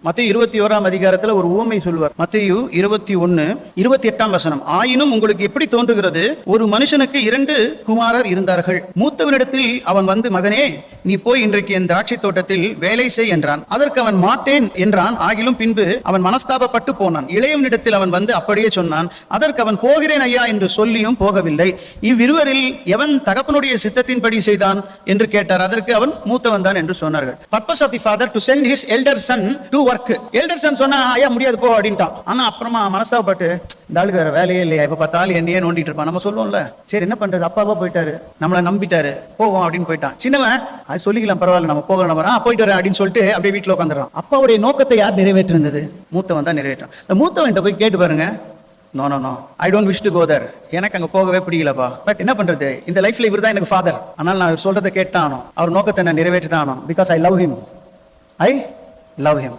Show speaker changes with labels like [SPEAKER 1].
[SPEAKER 1] மத்தேயு 21 அதிகாரத்துல ஒரு உவமை சொல்வார். மத்தேயு 21:28 ஆயினும் உங்களுக்கு எப்படி தோன்றுகிறது, ஒரு மனுஷனுக்கு 2 குமாரர் இருந்தார்கள். மூத்தவனிடத்தில் அவன் வந்து, மகனே, நீ போய் இன்றைக்கு என் திராட்சை தோட்டத்தில் வேலை செய் என்றான். அதற்கு அவன் மாட்டேன் என்றான். ஆகிலும் பின்பு அவன் மனஸ்தாபப்பட்டு போனான். இளையவனிடத்தில் அவன் வந்து அப்படியே சொன்னான். அதற்கு அவன், போகிறேன் ஐயா என்று சொல்லியும் போகவில்லை. இவ்விருவரில் எவன் தகப்பனுடைய சித்தத்தின்படி செய்தான் என்று கேட்டார். அதற்கு அவன் மூத்தவன் தான் என்று சொன்னார்கள். Purpose of the father to send his elder son to work. Elder son சொன்னா, ஐயா முடியாது போ அப்படின்ட்டான். ஆனா அப்புறமா மனசாப்பட்டு, இந்த ஆளுக்கு வேற வேலையே இல்லையா, இப்ப பார்த்தாலும் என்னையே நோண்டிட்டு இருப்பான். நம்ம சொல்லுவோம்ல, சரி என்ன பண்றது, அப்பாவா போயிட்டாரு, நம்மளை நம்பிட்டாரு, போவோம் அப்படின்னு போயிட்டான். சின்னவன் அது சொல்லிக்கலாம், பரவாயில்ல நம்ம போகலாம், போயிட்டு வரேன் அப்படின்னு சொல்லிட்டு அப்படியே வீட்டுல உட்காந்துறான். அப்பாவுடைய நோக்கத்தை யார் நிறைவேற்றிருந்தது? மூத்தவன் தான் நிறைவேற்றான். இந்த மூத்தவன் போய் கேட்டு பாருங்க, no no no, I don't wish to go there, எனக்கு அங்க போகவே பிடிக்கலப்பா, பட் என்ன பண்றது, இந்த லைஃப்ல இவர் தான் எனக்கு ஃபாதர், ஆனால் நான் சொல்றதை கேட்டானோ, அவர் நோக்கத்தை நான் நிறைவேற்றி தான் ஆனோம். Because I love him, I love him.